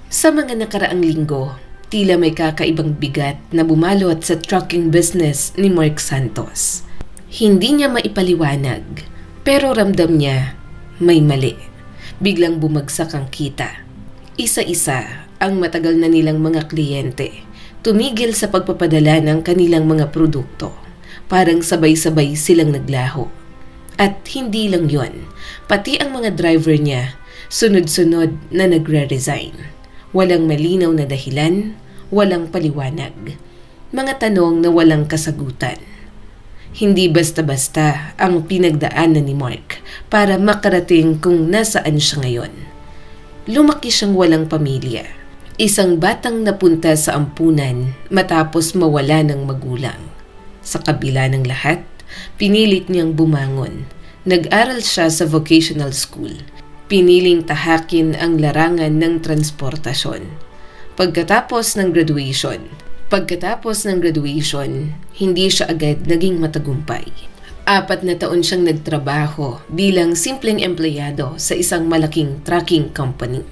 Sa mga nakaraang linggo, tila may kakaibang bigat na bumalot sa trucking business ni Mark Santos. Hindi niya maipaliwanag, pero ramdam niya may mali. Biglang bumagsak ang kita. Isa-isa ang matagal na nilang mga kliyente tumigil sa pagpapadala ng kanilang mga produkto. Parang sabay-sabay silang naglaho. At hindi lang yon, pati ang mga driver niya sunod-sunod na nagre-resign. Walang malinaw na dahilan, walang paliwanag. Mga tanong na walang kasagutan. Hindi basta-basta ang pinagdaanan ni Mark para makarating kung nasaan siya ngayon. Lumaki siyang walang pamilya. Isang batang napunta sa ampunan matapos mawala ng magulang. Sa kabila ng lahat, pinilit niyang bumangon. Nag-aral siya sa vocational school. Piniling tahakin ang larangan ng transportasyon. Pagkatapos ng graduation, hindi siya agad naging matagumpay. 4 na taon siyang nagtrabaho bilang simpleng empleyado sa isang malaking trucking company.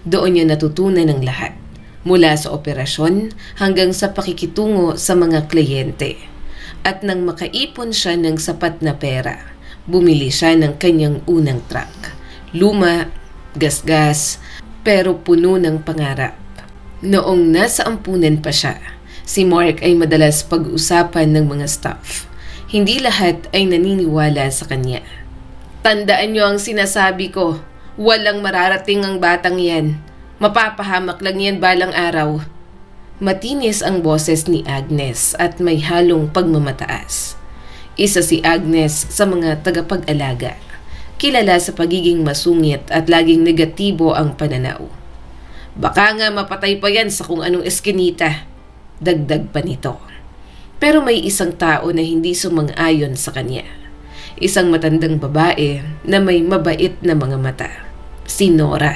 Doon niya natutunan ng lahat, mula sa operasyon hanggang sa pakikitungo sa mga kliyente. At nang makaipon siya ng sapat na pera, bumili siya ng kanyang unang truck. Luma, gasgas, pero puno ng pangarap. Noong nasa ampunan pa siya, si Mark ay madalas pag-usapan ng mga staff. Hindi lahat ay naniniwala sa kanya. Tandaan niyo ang sinasabi ko, walang mararating ang batang yan. Mapapahamak lang yan balang araw. Matinis ang boses ni Agnes at may halong pagmamataas. Isa si Agnes sa mga tagapag-alaga. Kilala sa pagiging masungit at laging negatibo ang pananaw. Baka nga mapatay pa yan sa kung anong eskinita, dagdag pa nito. Pero may isang tao na hindi sumang-ayon sa kanya. Isang matandang babae na may mabait na mga mata. Si Nora.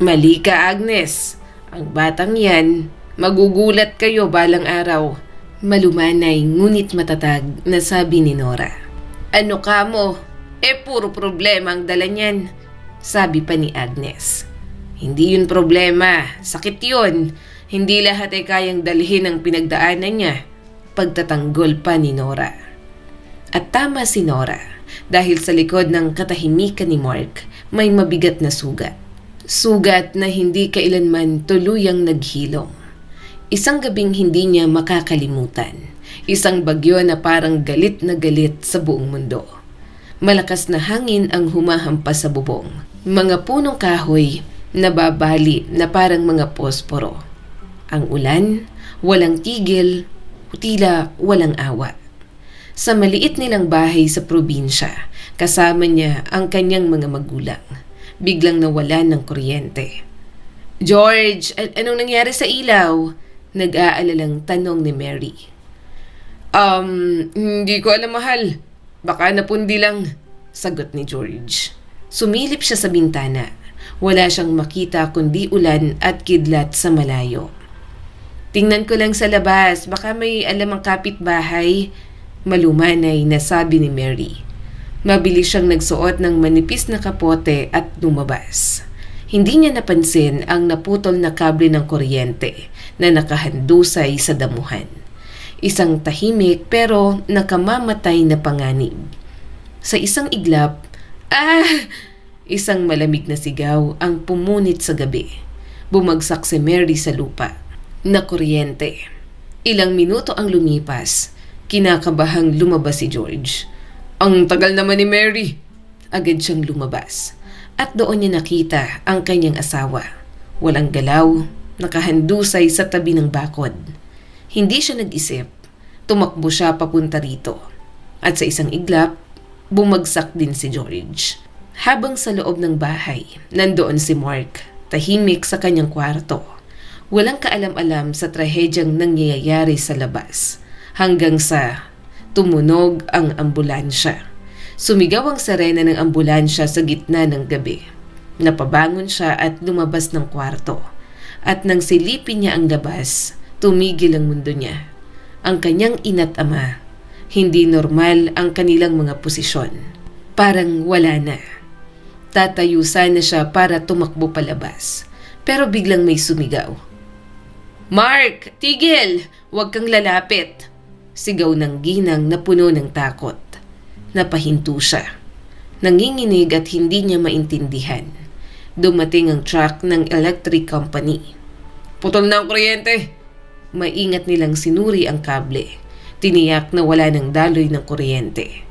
Mali ka, Agnes. Ang batang yan, magugulat kayo balang araw. Malumanay ngunit matatag na sabi ni Nora. Ano ka mo? Puro problema ang dala niyan, sabi pa ni Agnes. Hindi yun problema, sakit yun. Hindi lahat ay kayang dalhin ang pinagdaanan niya, pagtatanggol pa ni Nora. At tama si Nora, dahil sa likod ng katahimikan ni Mark, may mabigat na sugat. Sugat na hindi kailanman tuluyang naghilom. Isang gabing hindi niya makakalimutan. Isang bagyo na parang galit na galit sa buong mundo. Malakas na hangin ang humahampas sa bubong. Mga punong kahoy na babali na parang mga posporo. Ang ulan, walang tigil, tila walang awa. Sa maliit nilang bahay sa probinsya, kasama niya ang kanyang mga magulang. Biglang nawalan ng kuryente. George, anong nangyari sa ilaw? Nag-aalalang tanong ni Mary. Hindi ko alam, mahal. Baka napundi lang, sagot ni George. Sumilip siya sa bintana. Wala siyang makita kundi ulan at kidlat sa malayo. Tingnan ko lang sa labas, baka may alam ang kapitbahay, malumanay na sabi ni Mary. Mabilis siyang nagsuot ng manipis na kapote at lumabas. Hindi niya napansin ang naputol na kable ng kuryente na nakahandusay sa damuhan. Isang tahimik pero nakamamatay na panganib. Sa isang iglap, isang malamig na sigaw ang pumunit sa gabi. Bumagsak si Mary sa lupa. Na kuryente. Ilang minuto ang lumipas. Kinakabahang lumabas si George. Ang tagal naman ni Mary. Agad siyang lumabas. At doon niya nakita ang kanyang asawa. Walang galaw, nakahandusay sa tabi ng bakod. Hindi siya nag-isip. Tumakbo siya papunta rito. At sa isang iglap, bumagsak din si George. Habang sa loob ng bahay, nandoon si Mark, tahimik sa kanyang kwarto. Walang kaalam-alam sa trahedyang nangyayari sa labas. Hanggang sa tumunog ang ambulansya. Sumigaw ang sirena ng ambulansya sa gitna ng gabi. Napabangon siya at lumabas ng kwarto. At nang silipin niya ang labas, tumigil ang mundo niya. Ang kanyang ina't ama, hindi normal ang kanilang mga posisyon. Parang wala na. Tatayo sana siya para tumakbo palabas. Pero biglang may sumigaw. "Mark, tigil! Huwag kang lalapit!" Sigaw ng ginang na puno ng takot. Napahinto siya. Nanginginig at hindi niya maintindihan. Dumating ang truck ng electric company. "Putol na ang kuryente!" Maingat nilang sinuri ang kable. Tiniyak na wala ng daloy ng kuryente.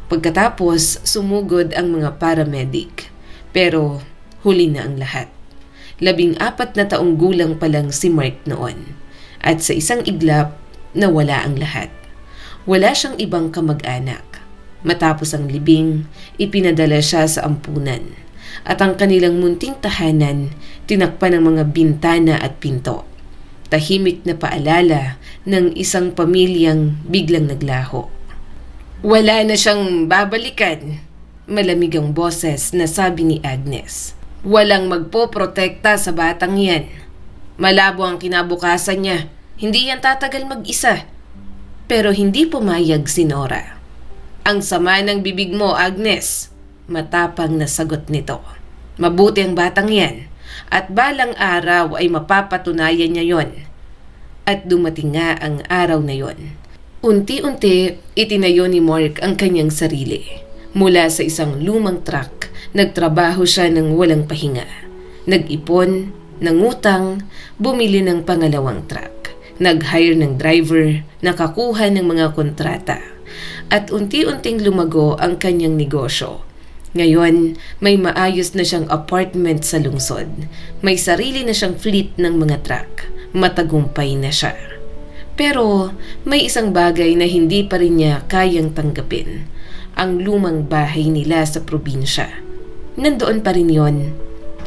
Pagkatapos, sumugod ang mga paramedic. Pero huli na ang lahat. 14 na taong gulang pa lang si Mark noon. At sa isang iglap, nawala ang lahat. Wala siyang ibang kamag-anak. Matapos ang libing, ipinadala siya sa ampunan. At ang kanilang munting tahanan, tinakpan ng mga bintana at pinto. Tahimik na paalala ng isang pamilyang biglang naglaho. "Wala na siyang babalikan," malamig ang boses na sabi ni Agnes. "Walang magpoprotekta sa batang yan. Malabo ang kinabukasan niya. Hindi yan tatagal mag-isa." Pero hindi pumayag si Nora. "Ang sama ng bibig mo, Agnes," matapang na sagot nito. "Mabuti ang batang yan. At balang araw ay mapapatunayan niya yon." At dumating nga ang araw na yon. Unti-unti, itinayo ni Mark ang kanyang sarili. Mula sa isang lumang truck, nagtrabaho siya ng walang pahinga. Nag-ipon, nangutang, bumili ng pangalawang truck. Nag-hire ng driver, nakakuha ng mga kontrata. At unti-unting lumago ang kanyang negosyo. Ngayon, may maayos na siyang apartment sa lungsod. May sarili na siyang fleet ng mga truck. Matagumpay na siya. Pero may isang bagay na hindi pa rin niya kayang tanggapin. Ang lumang bahay nila sa probinsya. Nandoon pa rin yon.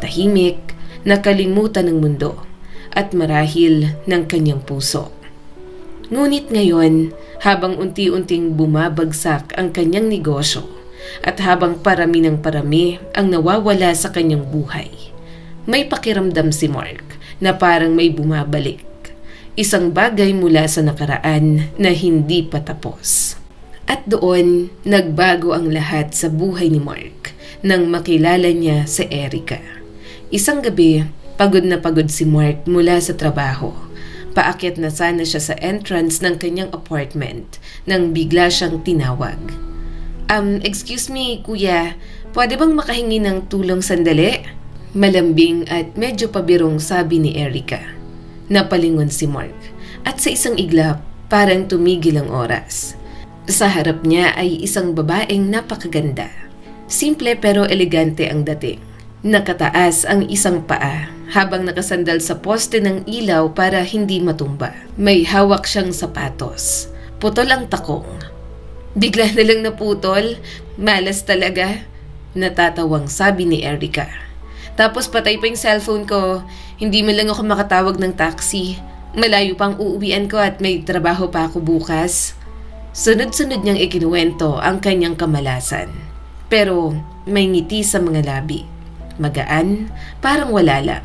Tahimik, nakalimutan ng mundo, at marahil ng kanyang puso. Ngunit ngayon, habang unti-unting bumabagsak ang kanyang negosyo, at habang parami ng parami ang nawawala sa kanyang buhay, may pakiramdam si Mark na parang may bumabalik. Isang bagay mula sa nakaraan na hindi pa tapos. At doon, nagbago ang lahat sa buhay ni Mark nang makilala niya si Erica. Isang gabi, pagod na pagod si Mark mula sa trabaho. Paakyat na sana siya sa entrance ng kanyang apartment nang bigla siyang tinawag. Excuse me, kuya, pwede bang makahingi ng tulong sandali?" Malambing at medyo pabirong sabi ni Erica. Napalingon si Mark at sa isang iglap, parang tumigil ang oras. Sa harap niya ay isang babaeng napakaganda. Simple pero elegante ang dating. Nakataas ang isang paa habang nakasandal sa poste ng ilaw para hindi matumba. May hawak siyang sapatos. Putol ang takong. "Bigla na lang naputol. Malas talaga," natatawang sabi ni Erica. "Tapos patay pa yung cellphone ko. Hindi man lang ako makatawag ng taxi. Malayo pang uuwian ko at may trabaho pa ako bukas." Sunod-sunod niyang ikinuwento ang kanyang kamalasan. Pero may ngiti sa mga labi. Magaan, parang wala lang.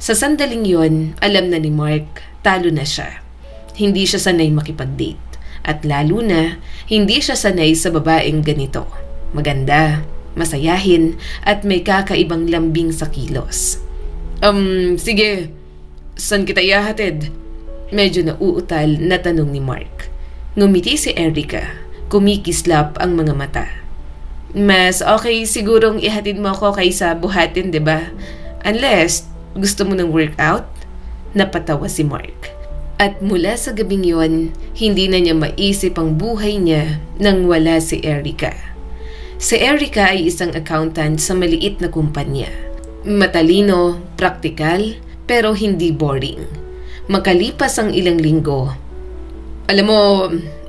Sa sandaling yon, alam na ni Mark, talo na siya. Hindi siya sanay makipag-date. At lalo na, hindi siya sanay sa babaeng ganito. Maganda, masayahin, at may kakaibang lambing sa kilos. Sige, saan kita ihahatid?" Medyo nauutal na tanong ni Mark. Ngumiti si Erica, kumikislap ang mga mata. "Mas okay sigurong ihatid mo ako kaysa buhatin, 'di ba? Unless gusto mo ng workout?" Napatawa si Mark. At mula sa gabing yon, hindi na niya maisip ang buhay niya nang wala si Erica. Si Erica ay isang accountant sa maliit na kumpanya. Matalino, praktikal, pero hindi boring. Makalipas ang ilang linggo, "Alam mo,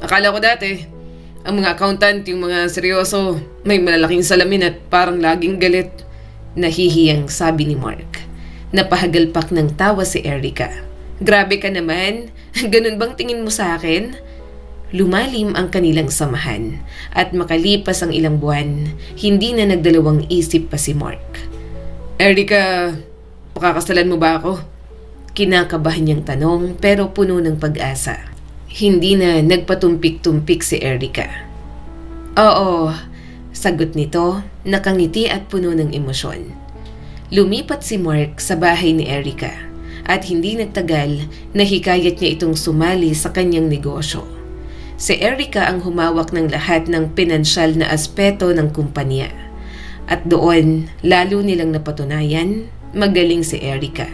akala ko dati, ang mga accountant yung mga seryoso, may malalaking salamin at parang laging galit." Nahihiyang sabi ni Mark. Napahagalpak ng tawa si Erica. "Grabe ka naman, ganun bang tingin mo sa akin?" Lumalim ang kanilang samahan at makalipas ang ilang buwan, hindi na nagdalawang isip pa si Mark. "Erica, pakakasalan mo ba ako?" Kinakabahan niyang tanong pero puno ng pag-asa. Hindi na nagpatumpik-tumpik si Erica. "Oo," sagot nito, nakangiti at puno ng emosyon. Lumipat si Mark sa bahay ni Erica at hindi nagtagal nahikayat niya itong sumali sa kanyang negosyo. Si Erica ang humawak ng lahat ng pinansyal na aspeto ng kumpanya. At doon, lalo nilang napatunayan, magaling si Erica.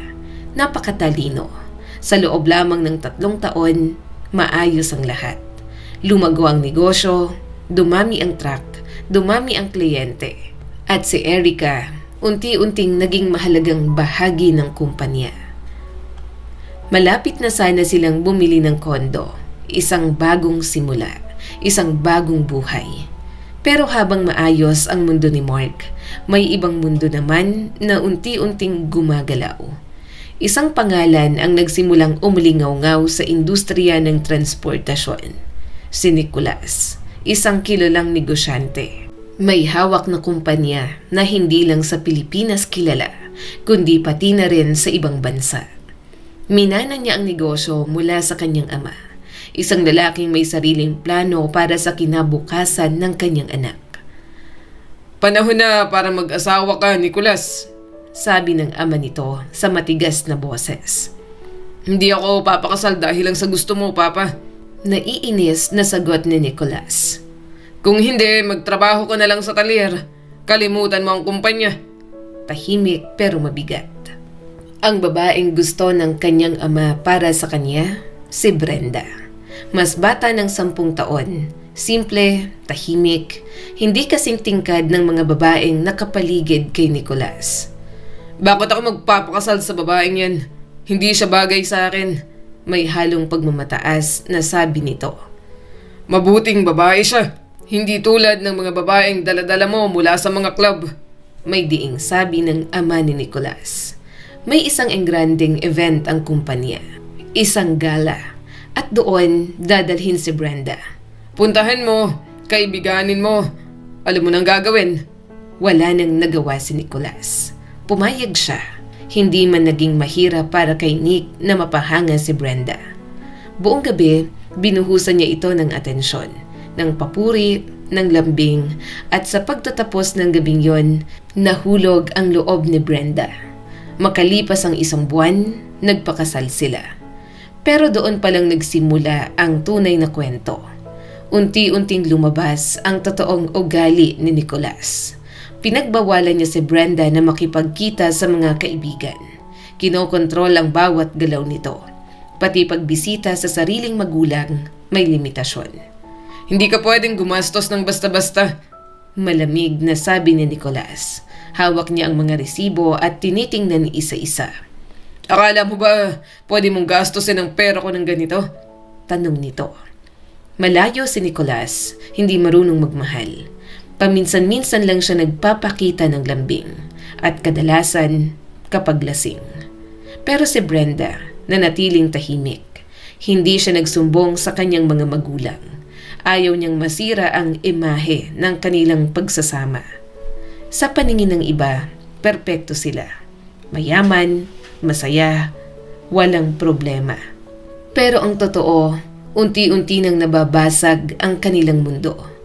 Napakatalino. Sa loob lamang ng 3 taon, maayos ang lahat. Lumago ang negosyo, dumami ang truck, dumami ang kliyente. At si Erica, unti-unting naging mahalagang bahagi ng kumpanya. Malapit na sana silang bumili ng kondo. Isang bagong simula, isang bagong buhay. Pero habang maayos ang mundo ni Mark, may ibang mundo naman na unti-unting gumagalaw. Isang pangalan ang nagsimulang umulingaw-ngaw sa industriya ng transportasyon. Si Nicolas, isang kilalang negosyante. May hawak na kumpanya na hindi lang sa Pilipinas kilala, kundi pati na rin sa ibang bansa. Minana niya ang negosyo mula sa kanyang ama. Isang lalaking may sariling plano para sa kinabukasan ng kanyang anak. Panahon na para mag-asawa ka, Nicolas. Sabi ng ama nito sa matigas na boses. Hindi ako papakasal dahil lang sa gusto mo, Papa. Naiinis na sagot ni Nicolas. Kung hindi, magtrabaho ka na lang sa talyer. Kalimutan mo ang kumpanya. Tahimik pero mabigat. Ang babaeng gusto ng kanyang ama para sa kanya, si Brenda. Mas bata ng 10 taon, simple, tahimik, hindi kasing tingkad ng mga babaeng nakapaligid kay Nicolas. Bakit ako magpapakasal sa babaeng yan? Hindi siya bagay sa akin. May halong pagmamataas na sabi nito. Mabuting babae siya. Hindi tulad ng mga babaeng daladala mo mula sa mga club. May diing sabi ng ama ni Nicolas. May isang engranding event ang kumpanya. Isang gala. At doon, dadalhin si Brenda. Puntahan mo, kaibiganin mo. Alam mo nang gagawin. Wala nang nagawa si Nicolas. Pumayag siya. Hindi man naging mahirap para kay Nick na mapahanga si Brenda. Buong gabi, binuhusan niya ito ng atensyon, ng papuri, ng lambing, at sa pagtatapos ng gabing yon, nahulog ang loob ni Brenda. Makalipas ang 1 buwan, nagpakasal sila. Pero doon palang nagsimula ang tunay na kwento. Unti-unting lumabas ang totoong ugali ni Nicolas. Pinagbawalan niya si Brenda na makipagkita sa mga kaibigan. Kinokontrol ang bawat galaw nito. Pati pagbisita sa sariling magulang, may limitasyon. Hindi ka pwedeng gumastos ng basta-basta. Malamig na sabi ni Nicolas. Hawak niya ang mga resibo at tinitingnan isa-isa. Akala mo ba pwede mong gastusin ang pera ko ng ganito? Tanong nito. Malayo si Nicolas, hindi marunong magmahal. Paminsan-minsan lang siya nagpapakita ng lambing at kadalasan kapag lasing. Pero si Brenda, nanatiling tahimik. Hindi siya nagsumbong sa kanyang mga magulang. Ayaw niyang masira ang imahe ng kanilang pagsasama. Sa paningin ng iba, perpekto sila. Mayaman, masaya, walang problema. Pero ang totoo, unti-unti nang nababasag ang kanilang mundo.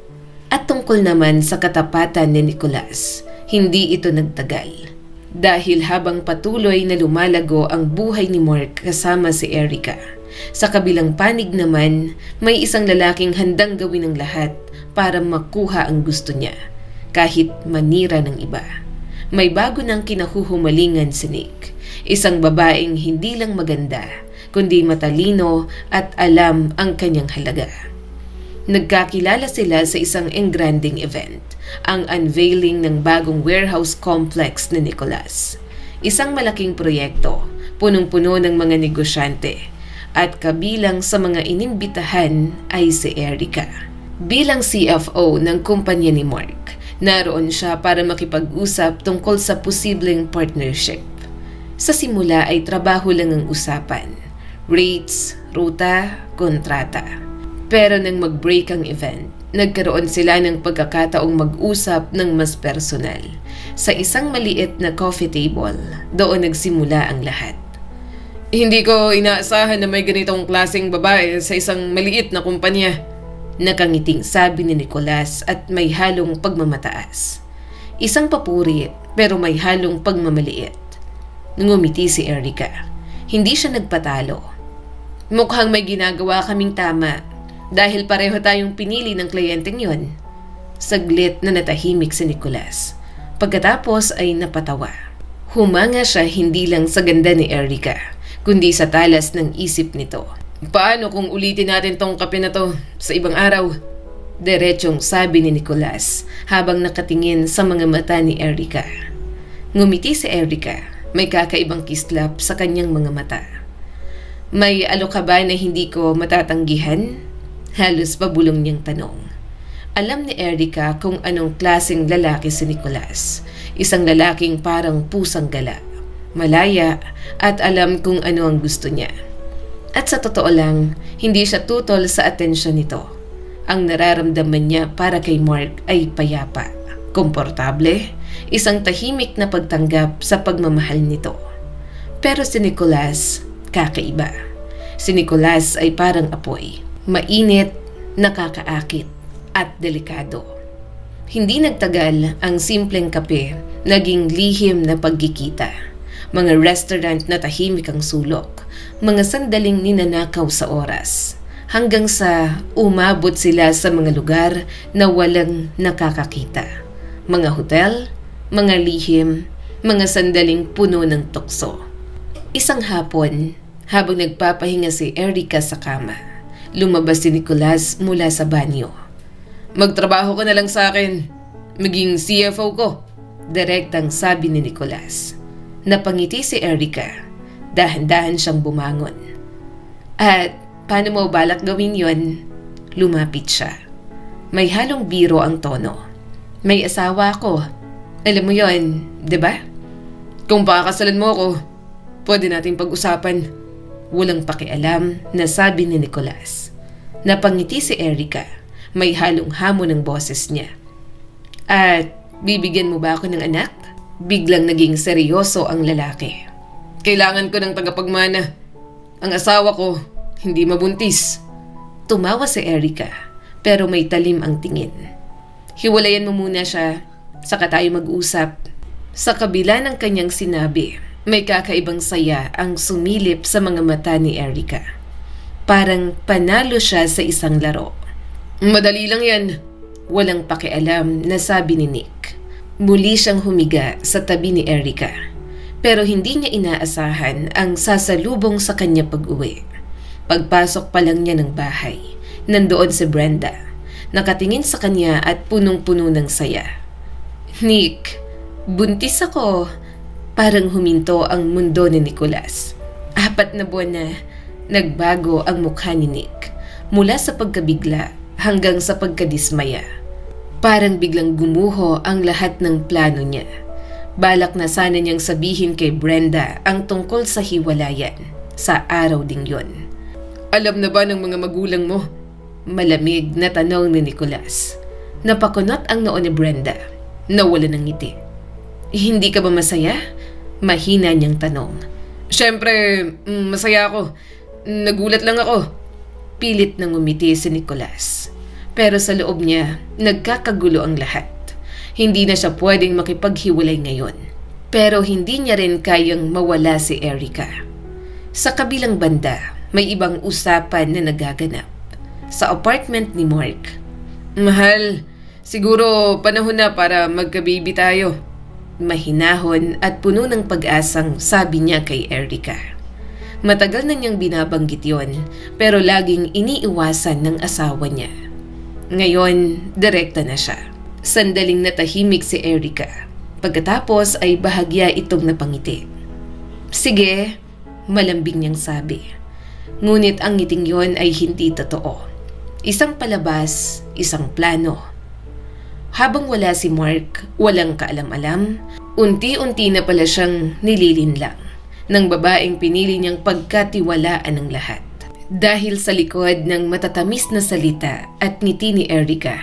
At tungkol naman sa katapatan ni Nicolas, hindi ito nagtagal. Dahil habang patuloy na lumalago ang buhay ni Mark kasama si Erica, sa kabilang panig naman, may isang lalaking handang gawin ang lahat para makuha ang gusto niya, kahit manira ng iba. May bago ng kinahuhumalingan si Nick, isang babaeng hindi lang maganda, kundi matalino at alam ang kanyang halaga. Nagkakilala sila sa isang engranding event, ang unveiling ng bagong warehouse complex ni Nicolas. Isang malaking proyekto, punong-puno ng mga negosyante, at kabilang sa mga inimbitahan ay si Erica. Bilang CFO ng kumpanya ni Mark, naroon siya para makipag-usap tungkol sa posibleng partnership. Sa simula ay trabaho lang ang usapan, rates, ruta, kontrata. Pero nang mag-break ang event, nagkaroon sila ng pagkakataong mag-usap ng mas personal. Sa isang maliit na coffee table, doon nagsimula ang lahat. Hindi ko inaasahan na may ganitong klaseng babae sa isang maliit na kumpanya. Nakangiting sabi ni Nicolas at may halong pagmamataas. Isang papuri, pero may halong pagmamaliit. Ngumiti si Erica. Hindi siya nagpatalo. Mukhang may ginagawa kaming tama dahil pareho tayong pinili ng kliyenteng yon. Saglit na natahimik si Nicolas. Pagkatapos ay napatawa. Humanga siya hindi lang sa ganda ni Erica, kundi sa talas ng isip nito. Paano kung ulitin natin tong kape na to sa ibang araw? Diretsong sabi ni Nicolas habang nakatingin sa mga mata ni Erica. Ngumiti si Erica, may kakaibang kislap sa kanyang mga mata. May alok ka ba na hindi ko matatanggihan? Halos pabulong niyang tanong. Alam ni Erica kung anong klaseng lalaki si Nicolas. Isang lalaking parang pusang gala, malaya at alam kung ano ang gusto niya. At sa totoo lang, hindi siya tutol sa atensyon nito. Ang nararamdaman niya para kay Mark ay payapa, komportable, isang tahimik na pagtanggap sa pagmamahal nito. Pero si Nicolas, kakaiba. Si Nicolas ay parang apoy, mainit, nakakaakit, at delikado. Hindi nagtagal ang simpleng kape, naging lihim na pagkikita. Mga restaurant na tahimik ang sulok, mga sandaling ninanakaw sa oras, hanggang sa umabot sila sa mga lugar na walang nakakakita. Mga hotel, mga lihim, mga sandaling puno ng tukso. Isang hapon, habang nagpapahinga si Erica sa kama, lumabas si Nicolas mula sa banyo. Magtrabaho ka na lang sa akin. Maging CFO ko. Direktang sabi ni Nicolas. Napangiti si Erica. Dahan-dahan siyang bumangon. At paano mo balak gawin yon? Lumapit siya. May halong biro ang tono. May asawa ako. Alam mo yon, di ba? Kung pakakasalan mo ako, pwede nating pag-usapan. Walang pakialam na sabi ni Nicolas. Napangiti si Erica. May halong hamon ng boses niya. At bibigyan mo ba ako ng anak? Biglang naging seryoso ang lalaki. Kailangan ko ng tagapagmana. Ang asawa ko, hindi mabuntis. Tumawa si Erica, pero may talim ang tingin. Hiwalayan mo muna siya, saka tayo mag-usap. Sa kabila ng kanyang sinabi, may kakaibang saya ang sumilip sa mga mata ni Erica. Parang panalo siya sa isang laro. Madali lang yan. Walang pakialam na sabi ni Nick. Muli siyang humiga sa tabi ni Erica. Pero hindi niya inaasahan ang sasalubong sa kanya pag-uwi. Pagpasok pa lang niya ng bahay, nandoon si Brenda. Nakatingin sa kanya at punong-puno ng saya. Nick, buntis ako. Parang huminto ang mundo ni Nicolas. 4 na buwan na, nagbago ang mukha ni Nick. Mula sa pagkabigla hanggang sa pagkadismaya. Parang biglang gumuho ang lahat ng plano niya. Balak na sana niyang sabihin kay Brenda ang tungkol sa hiwalayan sa araw ding yon. Alam na ba ng mga magulang mo? Malamig na tanong ni Nicolas. Napakunot ang noo ni Brenda. Nawala ng ngiti. Hindi ka ba masaya? Mahina niyang tanong. Siyempre, masaya ako. Nagulat lang ako. Pilit na ngumiti si Nicolas. Pero sa loob niya, nagkakagulo ang lahat. Hindi na siya pwedeng makipaghiwalay ngayon. Pero hindi niya rin kayang mawala si Erica. Sa kabilang banda, may ibang usapan na nagaganap. Sa apartment ni Mark. Mahal, siguro panahon na para magka-baby tayo. Mahinahon at puno ng pag-asang sabi niya kay Erica. Matagal na niyang binabanggit yon, pero laging iniiwasan ng asawa niya. Ngayon, direkta na siya. Sandaling natahimik si Erica. Pagkatapos ay bahagya itong napangiti. Sige, malambing niyang sabi. Ngunit ang ngiting yon ay hindi totoo. Isang palabas, isang plano. Habang wala si Mark, walang kaalam-alam, unti-unti na pala siyang nililinlang ng babaeng pinili niyang pagkatiwalaan ng lahat. Dahil sa likod ng matatamis na salita at ngiti ni Erica,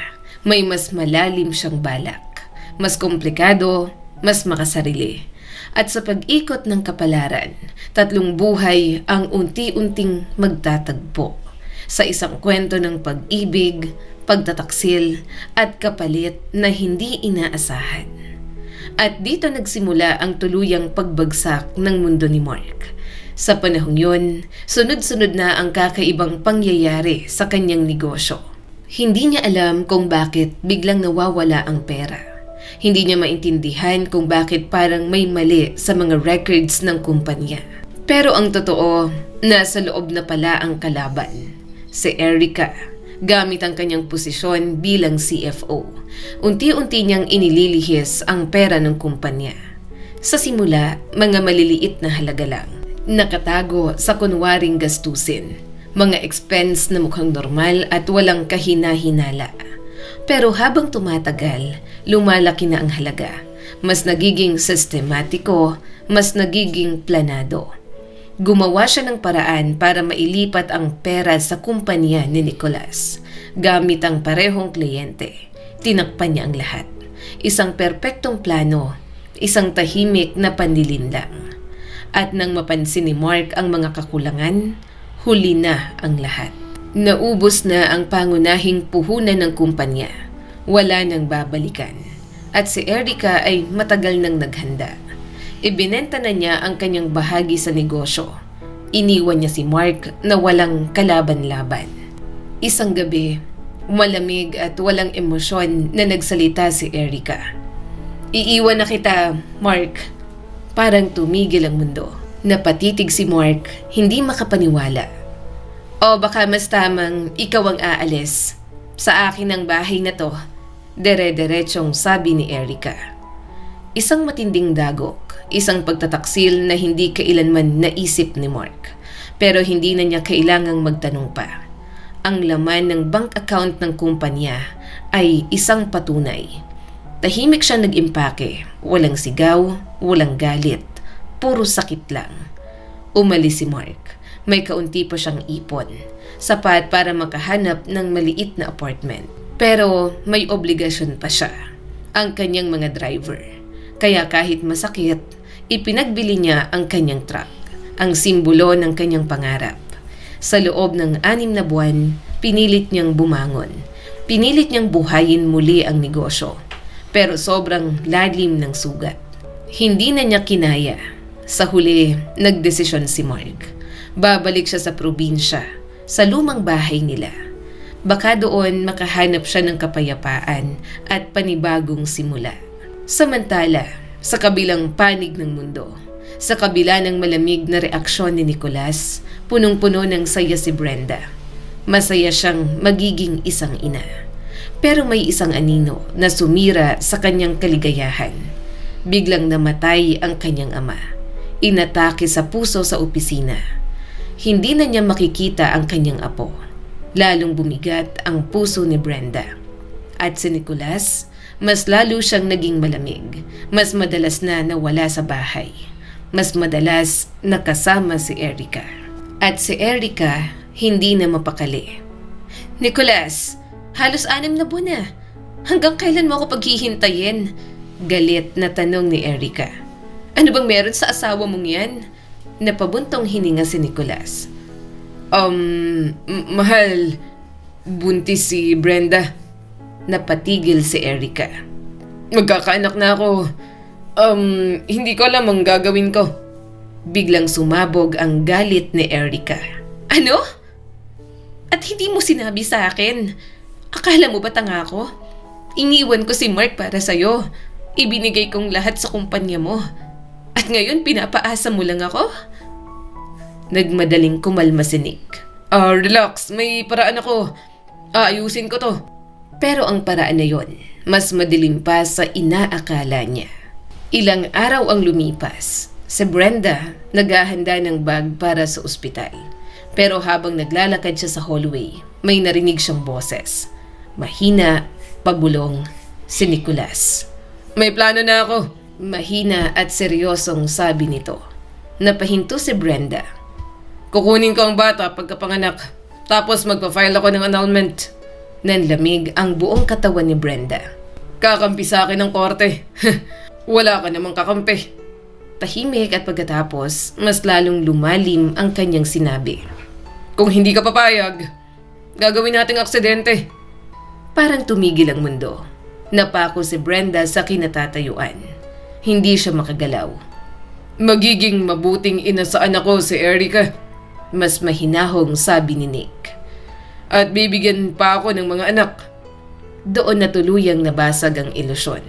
may mas malalim siyang balak, mas komplikado, mas makasarili. At sa pag-ikot ng kapalaran, 3 buhay ang unti-unting magtatagpo sa isang kwento ng pag-ibig, pagtataksil at kapalit na hindi inaasahan. At dito nagsimula ang tuluyang pagbagsak ng mundo ni Mark. Sa panahong yun, sunod-sunod na ang kakaibang pangyayari sa kanyang negosyo. Hindi niya alam kung bakit biglang nawawala ang pera. Hindi niya maintindihan kung bakit parang may mali sa mga records ng kumpanya. Pero ang totoo, nasa loob na pala ang kalaban. Si Erica, gamit ang kanyang posisyon bilang CFO, unti-unti niyang inililihis ang pera ng kumpanya. Sa simula, mga maliliit na halaga lang. Nakatago sa kunwaring gastusin, mga expense na mukhang normal at walang kahina-hinala. Pero habang tumatagal, lumalaki na ang halaga. Mas nagiging sistematiko, mas nagiging planado. Gumawa siya ng paraan para mailipat ang pera sa kumpanya ni Nicholas. Gamit ang parehong kliyente, tinakpan niya ang lahat. Isang perpektong plano, isang tahimik na panlilinlang. At nang mapansin ni Mark ang mga kakulangan, huli na ang lahat. Naubos na ang pangunahing puhunan ng kumpanya. Wala nang babalikan. At si Erica ay matagal nang naghanda. Ibinenta na niya ang kanyang bahagi sa negosyo. Iniwan niya si Mark na walang kalaban-laban. Isang gabi, malamig at walang emosyon na nagsalita si Erica. Iiwan na kita, Mark. Parang tumigil ang mundo. Napatitig si Mark, hindi makapaniwala. O baka mas tamang ikaw ang aalis. Sa akin ang bahay na to. Dere-derechong sabi ni Erica. Isang matinding dagok. Isang pagtataksil na hindi kailanman naisip ni Mark. Pero hindi na niya kailangang magtanong pa. Ang laman ng bank account ng kumpanya ay isang patunay. Tahimik siya nag-impake. Walang sigaw, walang galit. Puro sakit lang. Umalis si Mark. May kaunti pa siyang ipon. Sapat para makahanap ng maliit na apartment. Pero may obligasyon pa siya. Ang kanyang mga driver. Kaya kahit masakit, ipinagbili niya ang kanyang truck, ang simbolo ng kanyang pangarap. Sa loob ng 6 na buwan, pinilit niyang bumangon. Pinilit niyang buhayin muli ang negosyo. Pero sobrang lalim ng sugat. Hindi na niya kinaya. Sa huli, nagdesisyon si Mark. Babalik siya sa probinsya, sa lumang bahay nila. Baka doon makahanap siya ng kapayapaan at panibagong simula. Samantala, sa kabilang panig ng mundo, sa kabila ng malamig na reaksyon ni Nicholas, punong-puno ng saya si Brenda. Masaya siyang magiging isang ina. Pero may isang anino na sumira sa kanyang kaligayahan. Biglang namatay ang kanyang ama. Inatake sa puso sa opisina. Hindi na niya makikita ang kanyang apo. Lalong bumigat ang puso ni Brenda. At si Nicholas, mas lalo siyang naging malamig. Mas madalas na nawala sa bahay. Mas madalas nakasama si Erica. At si Erica, hindi na mapakali. Nicholas, halos 6 na buwan na. Hanggang kailan mo ako paghihintayin? Galit na tanong ni Erica. Ano bang meron sa asawa mong yan? Napabuntong hininga si Nicholas. Mahal, buntis si Brenda. Napatigil si Erica. Magkakaanak na ako. Hindi ko alam ang gagawin ko. Biglang sumabog ang galit ni Erica. Ano? At hindi mo sinabi sa akin? Akala mo ba tanga ako? Iniwan ko si Mark para sa'yo. Ibinigay kong lahat sa kumpanya mo. At ngayon pinapaasa mo lang ako? Nagmadaling kumalma si Nick. Relax, may paraan ako. Aayusin ko to. Pero ang paraan na yon, mas madilim pa sa inaakala niya. Ilang araw ang lumipas. Si Brenda naghahanda ng bag para sa ospital. Pero habang naglalakad siya sa hallway, may narinig siyang boses. Mahina, pabulong, si Nicholas. May plano na ako. Mahina at seryosong sabi nito. Napahinto si Brenda. Kukunin ko ang bata pagkapanganak. Tapos magpa-file ako ng annulment. Nanlamig ang buong katawan ni Brenda. Kakampi sa akin ng korte. Wala ka namang kakampi. Tahimik at pagkatapos, mas lalong lumalim ang kanyang sinabi. Kung hindi ka papayag, gagawin nating aksidente. Parang tumigil ang mundo. Napako si Brenda sa kinatatayuan. Hindi siya makagalaw. Magiging mabuting ina sa anak ko si Erica. Mas mahinahong sabi ni Nick. At bibigyan pa ako ng mga anak. Doon na tuluyang nabasag ang ilusyon.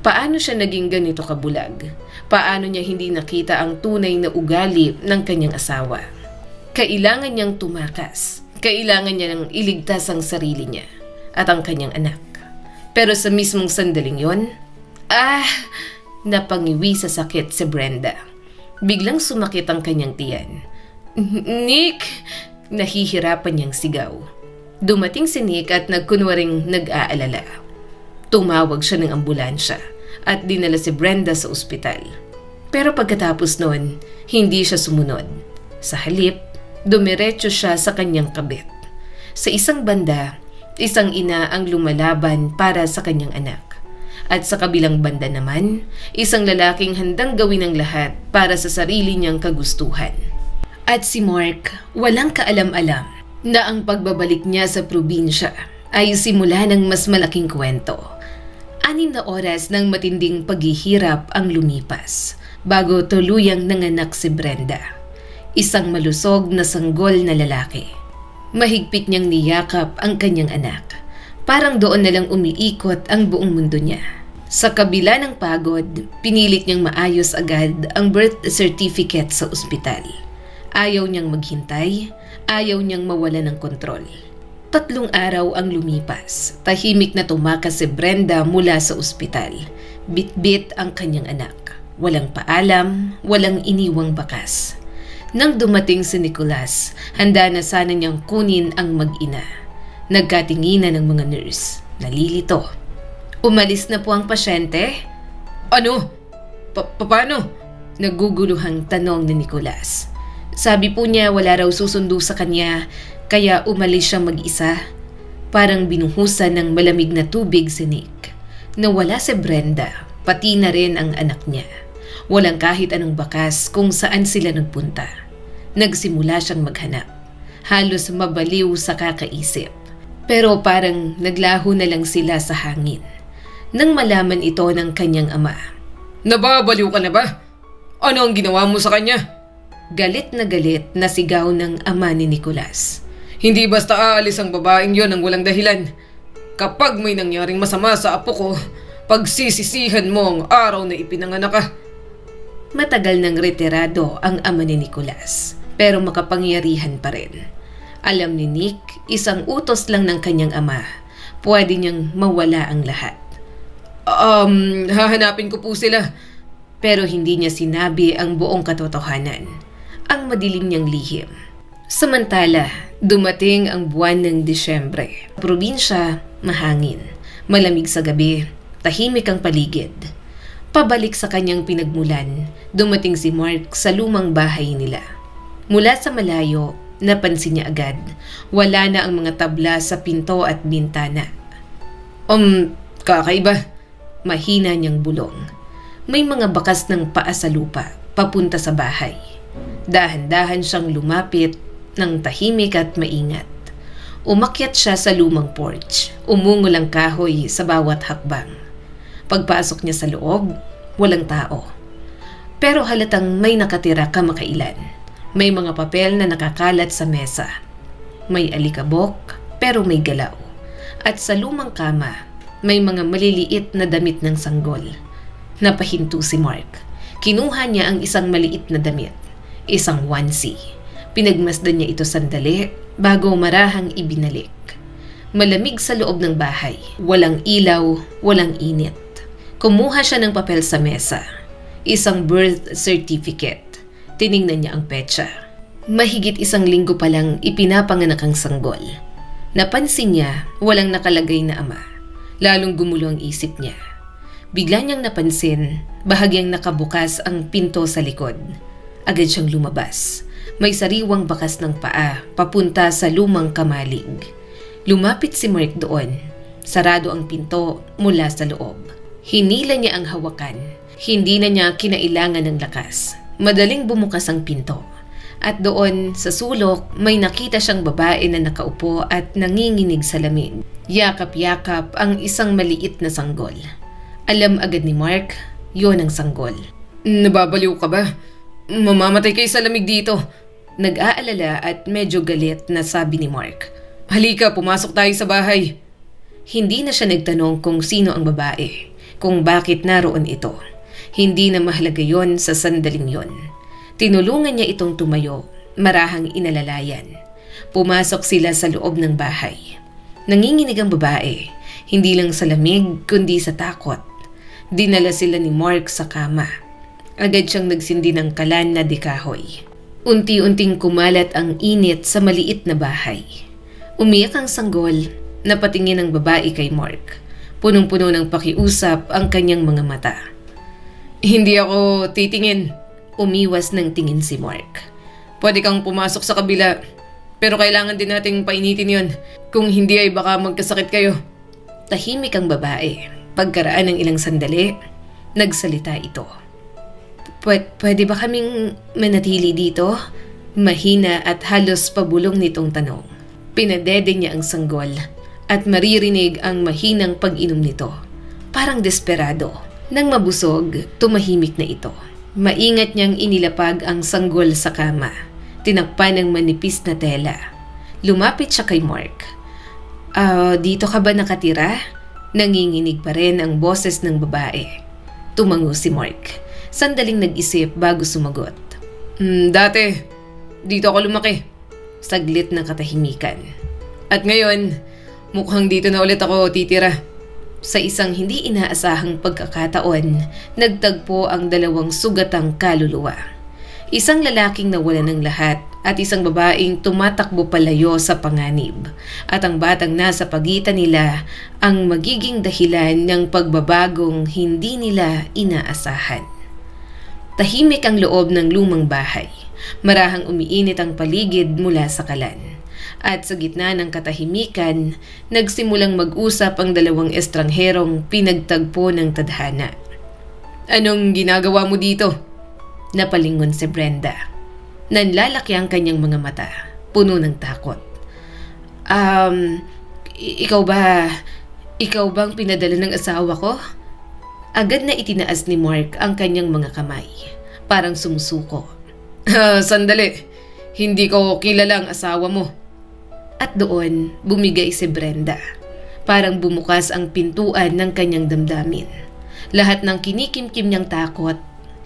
Paano siya naging ganito kabulag? Paano niya hindi nakita ang tunay na ugali ng kanyang asawa? Kailangan niyang tumakas. Kailangan niya nang iligtas ang sarili niya at ang kanyang anak. Pero sa mismong sandaling yon, napangiwi sa sakit si Brenda. Biglang sumakit ang kanyang tiyan. Nick! Nahihirapan niyang sigaw. Dumating si Nick at nagkunwaring nag-aalala. Tumawag siya ng ambulansya at dinala si Brenda sa ospital. Pero pagkatapos noon, hindi siya sumunod. Sa halip, dumiretso siya sa kanyang kabit. Sa isang banda, isang ina ang lumalaban para sa kanyang anak. At sa kabilang banda naman, isang lalaking handang gawin ang lahat para sa sarili niyang kagustuhan. At si Mark, walang kaalam-alam na ang pagbabalik niya sa probinsya ay simula ng mas malaking kwento. 6 na oras ng matinding paghihirap ang lumipas bago tuluyang nanganak si Brenda. Isang malusog na sanggol na lalaki. Mahigpit niyang niyakap ang kanyang anak. Parang doon na lang umiikot ang buong mundo niya. Sa kabila ng pagod, pinilit niyang maayos agad ang birth certificate sa ospital. Ayaw niyang maghintay, ayaw niyang mawala ng kontrol. 3 araw ang lumipas. Tahimik na tumakas si Brenda mula sa ospital. Bit-bit ang kanyang anak. Walang paalam, walang iniwang bakas. Nang dumating si Nicholas, handa na sana niyang kunin ang mag-ina. Nagkatinginan ng mga nurse. Nalilito. Umalis na po ang pasyente? Ano? Paano? Naguguluhang tanong ni Nicholas. Sabi po niya wala raw susundo sa kanya, kaya umalis siya mag-isa. Parang binuhusan ng malamig na tubig si Nick. Nawala si Brenda, pati na rin ang anak niya. Walang kahit anong bakas kung saan sila nagpunta. Nagsimula siyang maghanap. Halos mabaliw sa kakaisip. Pero parang naglaho na lang sila sa hangin. Nang malaman ito ng kanyang ama. Nababaliw ka na ba? Ano ang ginawa mo sa kanya? Galit na sigaw ng ama ni Nicholas. Hindi basta aalis ang babaeng yon ng walang dahilan. Kapag may nangyaring masama sa apo ko, pagsisisihan mo ang araw na ipinanganak ka. Matagal nang retirado ang ama ni Nicholas, pero makapangyarihan pa rin. Alam ni Nick, isang utos lang ng kanyang ama, pwede niyang mawala ang lahat. Hahanapin ko po sila. Pero hindi niya sinabi ang buong katotohanan, ang madilim niyang lihim. Samantala, dumating ang buwan ng Disyembre. Probinsya, mahangin, malamig sa gabi, tahimik ang paligid. Pabalik sa kanyang pinagmulan, dumating si Mark sa lumang bahay nila. Mula sa malayo, napansin niya agad, wala na ang mga tabla sa pinto at bintana. Kakaiba. Mahina niyang bulong. May mga bakas ng paa sa lupa, papunta sa bahay. Dahan-dahan siyang lumapit ng tahimik at maingat. Umakyat siya sa lumang porch, umungol ang kahoy sa bawat hakbang. Pagpasok niya sa loob, walang tao. Pero halatang may nakatira kamakailan. May mga papel na nakakalat sa mesa. May alikabok, pero may galaw. At sa lumang kama, may mga maliliit na damit ng sanggol. Napahinto si Mark. Kinuha niya ang isang maliit na damit, isang onesie. Pinagmasdan niya ito sandali bago marahang ibinalik. Malamig sa loob ng bahay, walang ilaw, walang init. Kumuha siya ng papel sa mesa, isang birth certificate. Tiningnan niya ang petsa. Mahigit 1 linggo pa lang ipinapanganak ang sanggol. Napansin niya walang nakalagay na ama. Lalong gumulo ang isip niya. Bigla niyang napansin, bahagyang nakabukas ang pinto sa likod. Agad siyang lumabas. May sariwang bakas ng paa papunta sa lumang kamalig. Lumapit si Mark doon. Sarado ang pinto mula sa loob. Hinila niya ang hawakan. Hindi na niya kinailangan ng lakas. Madaling bumukas ang pinto. At doon sa sulok may nakita siyang babae na nakaupo at nanginginig sa lamig. Yakap-yakap ang isang maliit na sanggol. Alam agad ni Mark, Yon ang sanggol. Nababaliw ka ba? Mamamatay kayo sa lamig dito. Nag-aalala at medyo galit na sabi ni Mark. Halika, pumasok tayo sa bahay. Hindi na siya nagtanong kung sino ang babae, kung bakit naroon ito. Hindi na mahalaga yon sa sandaling yon. Tinulungan niya itong tumayo, marahang inalalayan. Pumasok sila sa loob ng bahay. Nanginginig ang babae, hindi lang sa lamig kundi sa takot. Dinala sila ni Mark sa kama. Agad siyang nagsindi ng kalan na dikahoy. Unti-unting kumalat ang init sa maliit na bahay. Umiyak ang sanggol. Napatingin ang babae kay Mark. Punong-puno ng pakiusap ang kanyang mga mata. Hindi ako titingin. Umiwas ng tingin si Mark. Pwede kang pumasok sa kabila. Pero kailangan din nating painitin yon. Kung hindi ay baka magkasakit kayo. Tahimik ang babae. Pagkaraan ng ilang sandali, nagsalita ito. Pwede ba kaming manatili dito? Mahina at halos pabulong nitong tanong. Pinadede niya ang sanggol at maririnig ang mahinang pag-inom nito. Parang desperado. Nang mabusog, tumahimik na ito. Maingat niyang inilapag ang sanggol sa kama. Tinakpan ng manipis na tela. Lumapit siya kay Mark. Dito ka ba nakatira? Nanginginig pa rin ang boses ng babae. Tumango si Mark. Sandaling nag-isip bago sumagot. Dati, dito ako lumaki. Saglit ng katahimikan. At ngayon, mukhang dito na ulit ako titira. Sa isang hindi inaasahang pagkakataon, nagtagpo ang dalawang sugatang kaluluwa. Isang lalaking nawala ng lahat at isang babaeng tumatakbo palayo sa panganib. At ang batang nasa pagitan nila ang magiging dahilan ng pagbabagong hindi nila inaasahan. Tahimik ang loob ng lumang bahay. Marahang umiinit ang paligid mula sa kalan. At sa gitna ng katahimikan, nagsimulang mag-usap ang dalawang estrangherong pinagtagpo ng tadhana. Anong ginagawa mo dito? Napalingon si Brenda. Nanlalaki ang kanyang mga mata, puno ng takot. Ikaw bang pinadala ng asawa ko? Agad na itinaas ni Mark ang kanyang mga kamay, parang sumusuko. Sandali, hindi ko kilala ang asawa mo. At doon, bumigay si Brenda. Parang bumukas ang pintuan ng kanyang damdamin. Lahat ng kinikimkim niyang takot,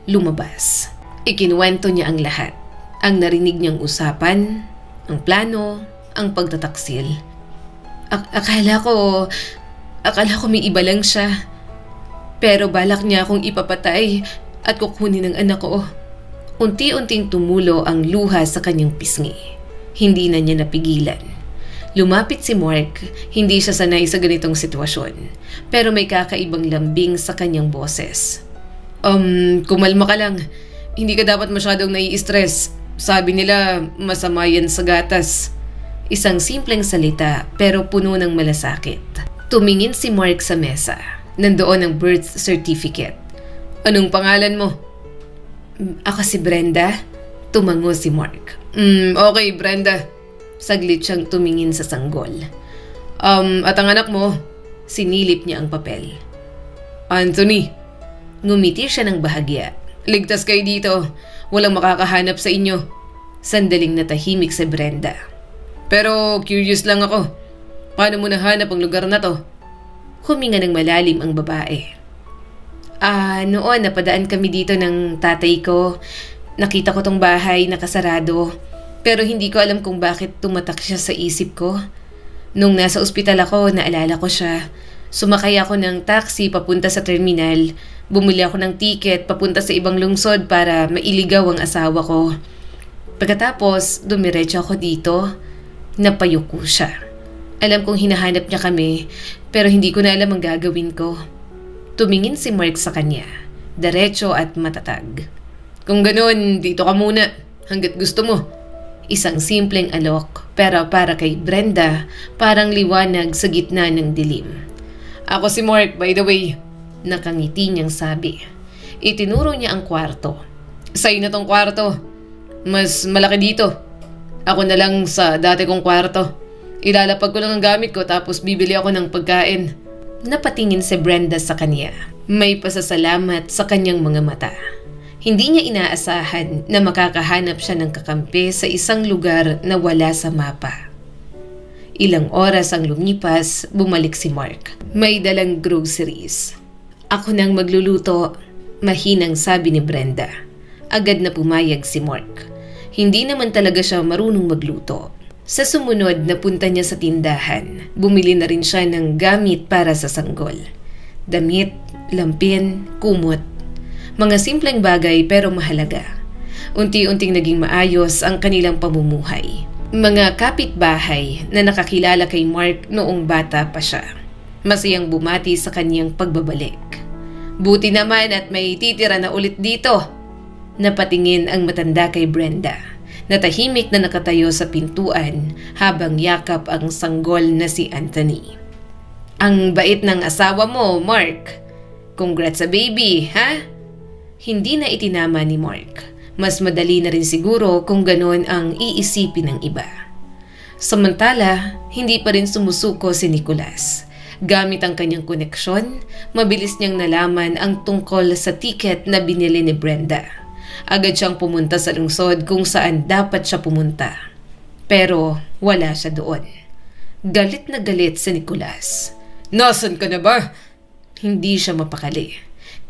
lumabas. Ikinuwento niya ang lahat. Ang narinig niyang usapan, ang plano, ang pagtataksil. Akala ko may iba lang siya. Pero balak niya akong ipapatay at kukunin ang anak ko. Unti-unting tumulo ang luha sa kanyang pisngi. Hindi na niya napigilan. Lumapit si Mark, hindi siya sanay sa ganitong sitwasyon. Pero may kakaibang lambing sa kanyang boses. Kumalma ka lang. Hindi ka dapat masyadong nai-stress. Sabi nila masama yan sa gatas. Isang simpleng salita pero puno ng malasakit. Tumingin si Mark sa mesa. Nandoon ang birth certificate. Anong pangalan mo? Ako si Brenda. Tumango si Mark. Okay, Brenda. Saglit siyang tumingin sa sanggol. At ang anak mo? Sinilip niya ang papel. Anthony. Ngumiti siya ng bahagya. Ligtas kayo dito. Walang makakahanap sa inyo. Sandaling natahimik si Brenda. Pero curious lang ako. Paano mo nahanap ang lugar na to? Huminga ng malalim ang babae. Noon napadaan kami dito ng tatay ko. Nakita ko tong bahay nakasarado. Pero hindi ko alam kung bakit tumatak siya sa isip ko. Nung nasa ospital ako, naalala ko siya. Sumakay ako ng taxi papunta sa terminal. Bumili ako ng tiket papunta sa ibang lungsod para mailigaw ang asawa ko. Pagkatapos, dumiretso ako dito. Napayuko siya. Alam kong hinahanap niya kami, pero hindi ko na alam ang gagawin ko. Tumingin si Mark sa kanya, diretso at matatag. Kung ganoon, dito ka muna, hanggat gusto mo. Isang simpleng alok, pero para kay Brenda, parang liwanag sa gitna ng dilim. Ako si Mark, by the way. Nakangiti niyang sabi. Itinuro niya ang kwarto. Sa'yo na tong kwarto. Mas malaki dito. Ako na lang sa dati kong kwarto. Ilalapag ko lang ang gamit ko tapos bibili ako ng pagkain. Napatingin si Brenda sa kanya. May pasasalamat sa kanyang mga mata. Hindi niya inaasahan na makakahanap siya ng kakampi sa isang lugar na wala sa mapa. Ilang oras ang lumipas, bumalik si Mark. May dalang groceries. Ako nang magluluto, mahinang sabi ni Brenda. Agad na pumayag si Mark. Hindi naman talaga siya marunong magluto. Sa sumunod, napunta niya sa tindahan. Bumili na rin siya ng gamit para sa sanggol. Damit, lampin, kumot. Mga simpleng bagay pero mahalaga. Unti-unting naging maayos ang kanilang pamumuhay. Mga kapitbahay na nakakilala kay Mark noong bata pa siya. Masayang bumati sa kanyang pagbabalik. Buti naman at may titira na ulit dito. Napatingin ang matanda kay Brenda. Natahimik na nakatayo sa pintuan habang yakap ang sanggol na si Anthony. Ang bait ng asawa mo, Mark. Congrats sa baby, ha? Hindi na itinama ni Mark. Mas madali na rin siguro kung ganon ang iisipin ng iba. Samantala, hindi pa rin sumusuko si Nicholas. Gamit ang kanyang koneksyon, mabilis niyang nalaman ang tungkol sa ticket na binili ni Brenda. Agad siyang pumunta sa lungsod kung saan dapat siya pumunta. Pero wala siya doon. Galit na galit si Nicholas. Nasaan ka na ba? Hindi siya mapakali.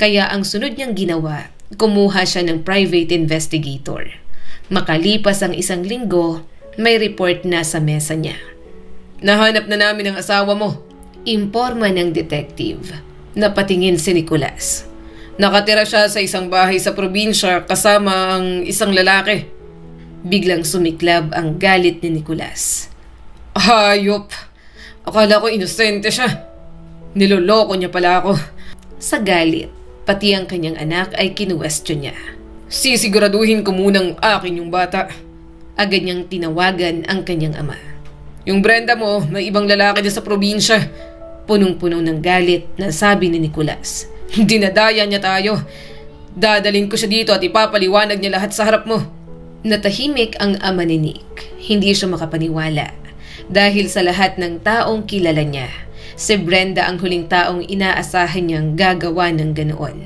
Kaya ang sunod niyang ginawa, kumuha siya ng private investigator. Makalipas ang 1 linggo, may report na sa mesa niya. Nahanap na namin ang asawa mo. Imporma ng detective. Napatingin si Nicholas. Nakatira siya sa isang bahay sa probinsya kasama ang isang lalaki. Biglang sumiklab ang galit ni Nicholas. Hayop! Akala ko inosente siya. Niloloko niya pala ako. Sa galit, pati ang kanyang anak ay kinuwestiyon niya. Sisiguraduhin ko munang akin yung bata. Agad niyang tinawagan ang kanyang ama. Yung Brenda mo, may ibang lalaki na sa probinsya. Punong-puno ng galit na sabi ni Nicholas. Dinadaya niya tayo. Dadalhin ko siya dito at ipapaliwanag niya lahat sa harap mo. Natahimik ang ama ni Nick. Hindi siya makapaniwala. Dahil sa lahat ng taong kilala niya, si Brenda ang huling taong inaasahan niyang gagawa ng ganoon.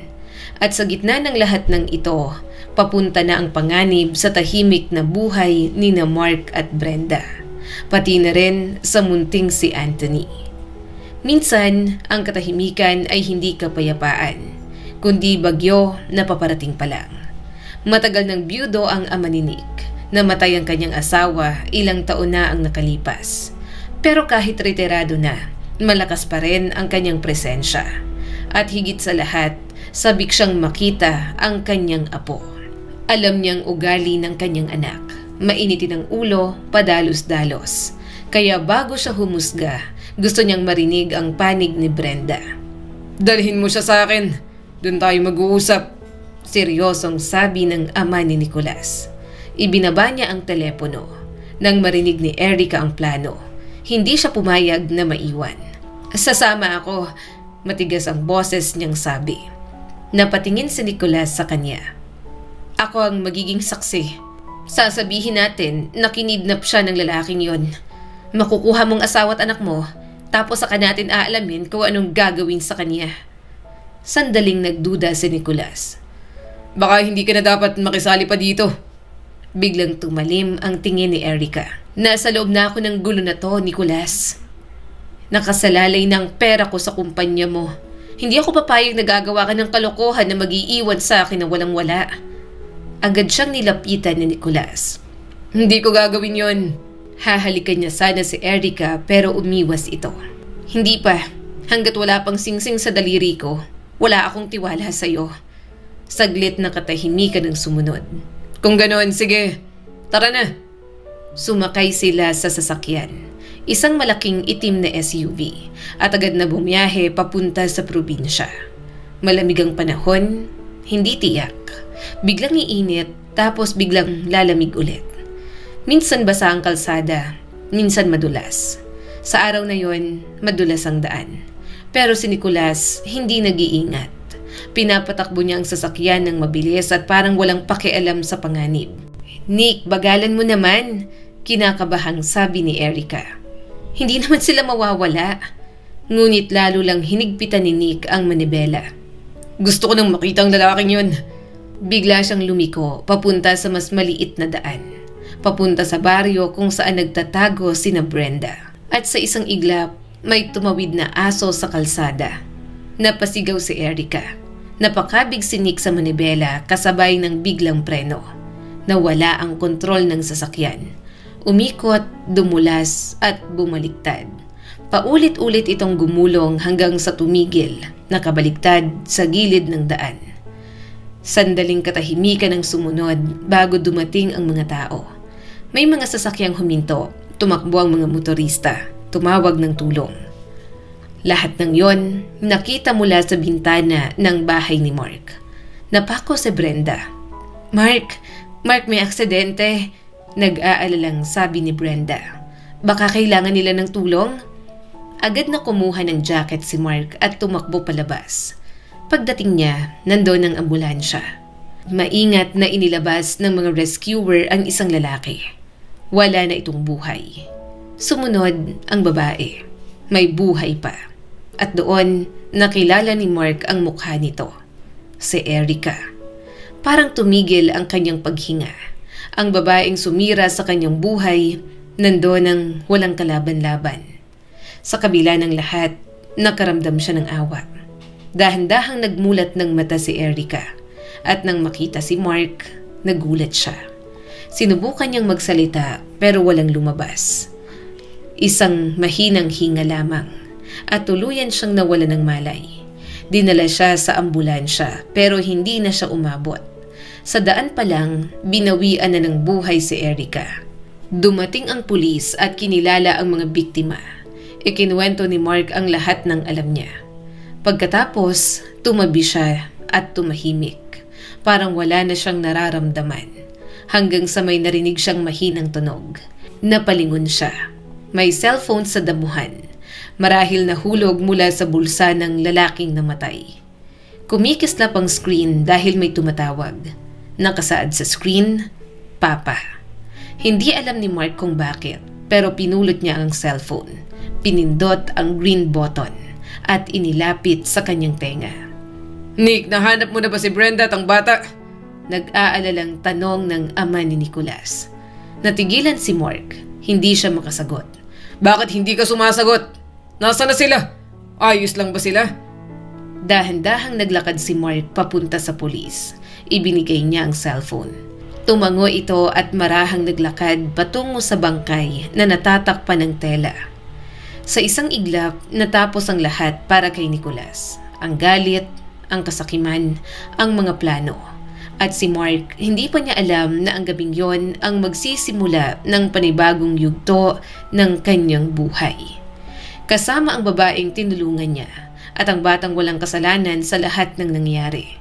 At sa gitna ng lahat ng ito, papunta na ang panganib sa tahimik na buhay ni na Mark at Brenda. Pati na rin sa munting si Anthony. Minsan, ang katahimikan ay hindi kapayapaan, kundi bagyo na paparating pa lang. Matagal ng byudo ang ama ni Nick. Namatay ang kanyang asawa, ilang taon na ang nakalipas. Pero kahit retirado na, malakas pa rin ang kanyang presensya. At higit sa lahat, sabik siyang makita ang kanyang apo. Alam niyang ugali ng kanyang anak. Mainitin ang ulo, padalos-dalos. Kaya bago siya humusga, gusto niyang marinig ang panig ni Brenda. Dalhin mo siya sa akin. Doon tayo mag-uusap. Seryosong sabi ng ama ni Nicholas. Ibinaba niya ang telepono. Nang marinig ni Erica ang plano, hindi siya pumayag na maiwan. Sasama ako, matigas ang boses niyang sabi. Napatingin si Nicholas sa kanya. Ako ang magiging saksi. Sasabihin natin na kinidnap siya ng lalaking yon. Makukuha mong asawa at anak mo, tapos saka natin aalamin kung anong gagawin sa kanya. Sandaling nagduda si Nicholas. Baka hindi ka na dapat makisali pa dito. Biglang tumalim ang tingin ni Erica. Nasa loob na ako ng gulo na to, Nicholas. Nakasalalay ng pera ko sa kumpanya mo. Hindi ako papayag na gagawa ka ng kalokohan na mag-iiwan sa akin na walang-wala. Agad siyang nilapitan ni Nicholas. Hindi ko gagawin yon. Hahalikan niya sana si Erica pero umiwas ito. Hindi pa. Hanggat wala pang singsing sa daliri ko, wala akong tiwala sa'yo. Saglit na katahimikan ang sumunod. Kung ganoon, sige. Tara na. Sumakay sila sa sasakyan. Isang malaking itim na SUV at agad na bumiyahe papunta sa probinsya. Malamig ang panahon, hindi tiyak. Biglang iinit tapos biglang lalamig ulit. Minsan basa ang kalsada, minsan madulas. Sa araw na yon, madulas ang daan. Pero si Nicholas hindi nag-iingat. Pinapatakbo niya ang sasakyan ng mabilis at parang walang pakialam sa panganib. Nick, bagalan mo naman, kinakabahang sabi ni Erica. Hindi naman sila mawawala. Ngunit lalo lang hinigpitan ni Nick ang manibela. Gusto ko nang makita ang lalaking yun. Bigla siyang lumiko papunta sa mas maliit na daan. Papunta sa baryo kung saan nagtatago sina Brenda. At sa isang iglap, may tumawid na aso sa kalsada. Napasigaw si Erica. Napakabig sinik sa manibela kasabay ng biglang preno. Nawala ang kontrol ng sasakyan. Umikot, dumulas at bumaliktad. Paulit-ulit itong gumulong hanggang sa tumigil, nakabaliktad sa gilid ng daan. Sandaling katahimikan ang sumunod bago dumating ang mga tao. May mga sasakyang huminto, tumakbo ang mga motorista, tumawag ng tulong. Lahat ng yon nakita mula sa bintana ng bahay ni Mark. Napako si Brenda. Mark, may aksidente. Nag-aalalang sabi ni Brenda. Baka kailangan nila ng tulong? Agad na kumuha ng jacket si Mark at tumakbo palabas. Pagdating niya, nandoon ang ambulansya. Maingat na inilabas ng mga rescuer ang isang lalaki. Wala na itong buhay. Sumunod ang babae. May buhay pa. At doon, nakilala ni Mark ang mukha nito. Si Erica. Parang tumigil ang kanyang paghinga. Ang babaeng sumira sa kanyang buhay, nandoon ang walang kalaban-laban. Sa kabila ng lahat, nakaramdam siya ng awa. Dahan-dahang nagmulat ng mata si Erica at nang makita si Mark, nagulat siya. Sinubukan niyang magsalita pero walang lumabas. Isang mahinang hinga lamang at tuluyan siyang nawala ng malay. Dinala siya sa ambulansya pero hindi na siya umabot. Sa daan pa lang, binawian na ng buhay si Erica. Dumating ang pulis at kinilala ang mga biktima. Ikinuwento ni Mark ang lahat ng alam niya. Pagkatapos, tumabi siya at tumahimik. Parang wala na siyang nararamdaman. Hanggang sa may narinig siyang mahinang tunog. Napalingon siya. May cellphone sa damuhan. Marahil nahulog mula sa bulsa ng lalaking namatay. Kumikislap ang screen dahil may tumatawag. Nakasaad sa screen, Papa. Hindi alam ni Mark kung bakit, pero pinulot niya ang cellphone. Pinindot ang green button at inilapit sa kanyang tenga. Nick, nahanap mo na ba si Brenda at ang bata? Nag-aalalang tanong ng ama ni Nicolas. Natigilan si Mark. Hindi siya makasagot. Bakit hindi ka sumasagot? Nasaan na sila? Ayos lang ba sila? Dahan-dahang naglakad si Mark papunta sa pulis. Ibinigay niya ang cellphone. Tumango ito at marahang naglakad patungo sa bangkay na natatakpan ng tela. Sa isang iglap, natapos ang lahat para kay Nicolas. Ang galit, ang kasakiman, ang mga plano. At si Mark, hindi pa niya alam na ang gabing yon ang magsisimula ng panibagong yugto ng kanyang buhay. Kasama ang babaeng tinulungan niya at ang batang walang kasalanan sa lahat ng nangyari.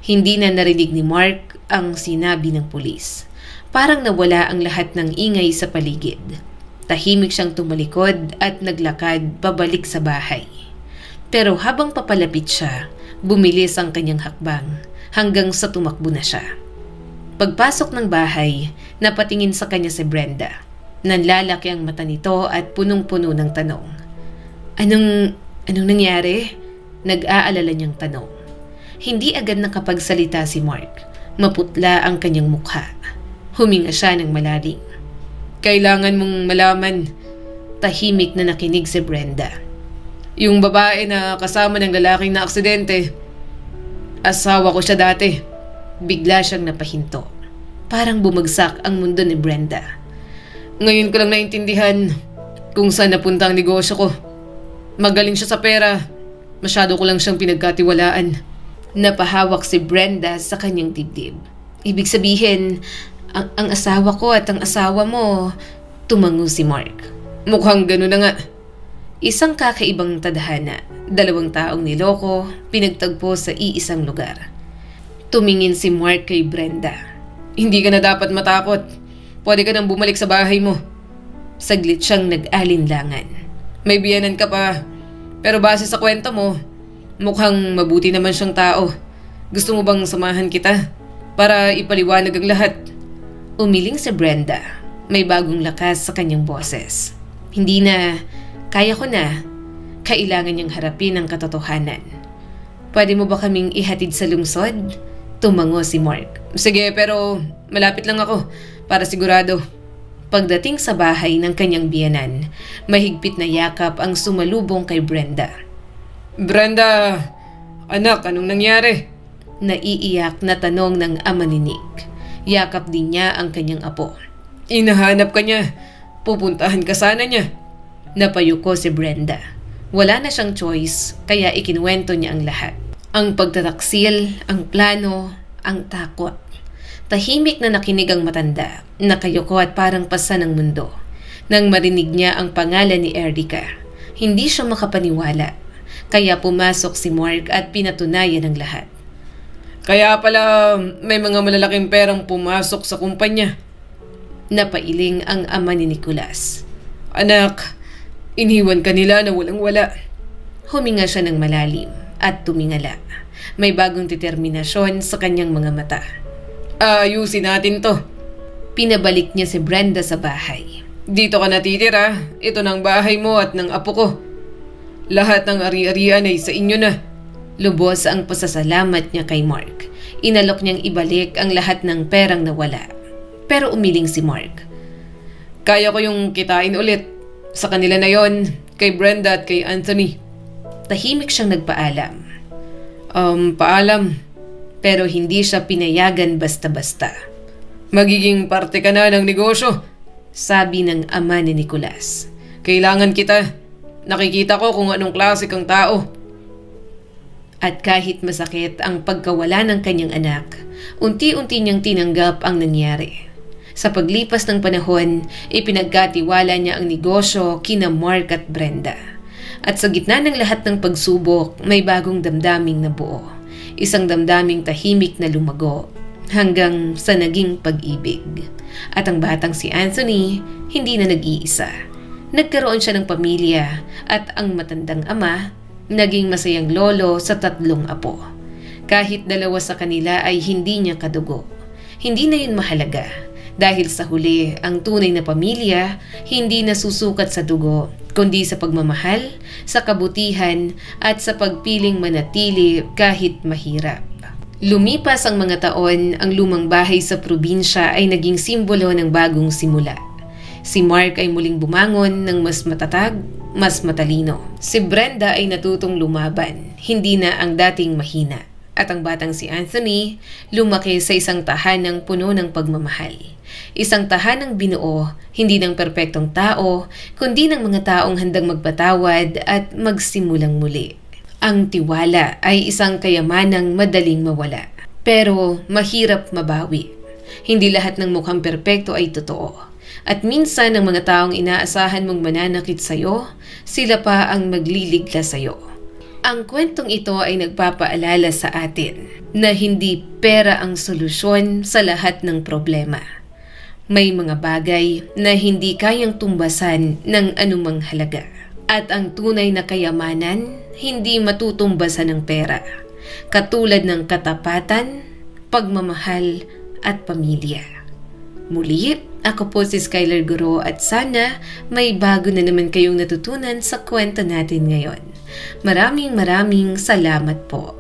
Hindi na narinig ni Mark ang sinabi ng pulis. Parang nawala ang lahat ng ingay sa paligid. Tahimik siyang tumalikod at naglakad pabalik sa bahay. Pero habang papalapit siya, bumilis ang kanyang hakbang hanggang sa tumakbo na siya. Pagpasok ng bahay, napatingin sa kanya si Brenda. Nanlalaki ang mata nito at punong-puno ng tanong. Anong nangyari? Nag-aalala niyang tanong. Hindi agad nakapagsalita si Mark. Maputla ang kanyang mukha. Huminga siya ng malalim. Kailangan mong malaman. Tahimik na nakinig si Brenda. Yung babae na kasama ng lalaking na aksidente, asawa ko siya dati. Bigla siyang napahinto. Parang bumagsak ang mundo ni Brenda. Ngayon ko lang naintindihan kung saan napunta ang negosyo ko. Magaling siya sa pera. Masyado ko lang siyang pinagkatiwalaan. Napahawak si Brenda sa kanyang dibdib. Ibig sabihin, ang asawa ko at ang asawa mo, tumango si Mark. Mukhang gano'n na nga. Isang kakaibang tadhana, 2 taong niloko, pinagtagpo sa iisang lugar. Tumingin si Mark kay Brenda. Hindi ka na dapat matakot. Pwede ka nang bumalik sa bahay mo. Saglit siyang nag-alinlangan. May biyanan ka pa. Pero base sa kwento mo, mukhang mabuti naman siyang tao. Gusto mo bang samahan kita para ipaliwanag ang lahat? Umiling si Brenda. May bagong lakas sa kanyang boses. Hindi na, kaya ko na. Kailangan niyang harapin ang katotohanan. Pwede mo ba kaming ihatid sa lungsod? Tumango si Mark. Sige, pero malapit lang ako para sigurado. Pagdating sa bahay ng kanyang biyenan, mahigpit na yakap ang sumalubong kay Brenda. Brenda, anak, anong nangyari? Naiiyak na tanong ng ama ni Nick. Yakap din niya ang kanyang apo. Inahanap ka niya. Pupuntahan ka sana niya. Napayuko si Brenda. Wala na siyang choice, kaya ikinuwento niya ang lahat. Ang pagtataksil, ang plano, ang takot. Tahimik na nakinig ang matanda, nakayuko at parang pasa ng mundo. Nang marinig niya ang pangalan ni Erica, hindi siya makapaniwala. Kaya pumasok si Mark at pinatunayan ang lahat. Kaya pala may mga malalaking perang pumasok sa kumpanya. Napailing ang ama ni Nicolas. Anak, iniwan ka nila na walang-wala. Huminga siya ng malalim at tumingala. May bagong determinasyon sa kanyang mga mata. Ayusin natin to. Pinabalik niya si Brenda sa bahay. Dito ka natitira. Ito ng bahay mo at ng apo ko. Lahat ng ari-arian ay sa inyo na. Lubos ang pasasalamat niya kay Mark. Inalok niyang ibalik ang lahat ng perang nawala. Pero umiling si Mark. Kaya ko yung kitain ulit. Sa kanila na yon, kay Brenda at kay Anthony. Tahimik siyang nagpaalam. Paalam. Pero hindi siya pinayagan basta-basta. Magiging parte ka na ng negosyo. Sabi ng ama ni Nicolas. Kailangan kita. Nakikita ko kung anong klase kang tao. At kahit masakit ang pagkawala ng kanyang anak, unti-unti niyang tinanggap ang nangyari. Sa paglipas ng panahon, ipinagkatiwala niya ang negosyo kina Mark at Brenda. At sa gitna ng lahat ng pagsubok, may bagong damdaming nabuo. Isang damdaming tahimik na lumago hanggang sa naging pag-ibig. At ang batang si Anthony, hindi na nag-iisa. Nagkaroon siya ng pamilya at ang matandang ama, naging masayang lolo sa 3 apo. Kahit 2 sa kanila ay hindi niya kadugo. Hindi na yun mahalaga. Dahil sa huli, ang tunay na pamilya hindi nasusukat sa dugo, kundi sa pagmamahal, sa kabutihan at sa pagpiling manatili kahit mahirap. Lumipas ang mga taon, ang lumang bahay sa probinsya ay naging simbolo ng bagong simula. Si Mark ay muling bumangon ng mas matatag, mas matalino. Si Brenda ay natutong lumaban, hindi na ang dating mahina. At ang batang si Anthony, lumaki sa isang tahanang puno ng pagmamahal. Isang tahanang binuo, hindi ng perpektong tao, kundi ng mga taong handang magpatawad at magsimulang muli. Ang tiwala ay isang kayamanang madaling mawala, pero mahirap mabawi. Hindi lahat ng mukhang perpekto ay totoo. At minsan ang mga taong inaasahan mong mananakit sa'yo, sila pa ang magliligla sa'yo. Ang kwentong ito ay nagpapaalala sa atin na hindi pera ang solusyon sa lahat ng problema. May mga bagay na hindi kayang tumbasan ng anumang halaga. At ang tunay na kayamanan, hindi matutumbasan ng pera. Katulad ng katapatan, pagmamahal at pamilya. Muli, ako po si Skylar Guro at sana may bago na naman kayong natutunan sa kwento natin ngayon. Maraming salamat po.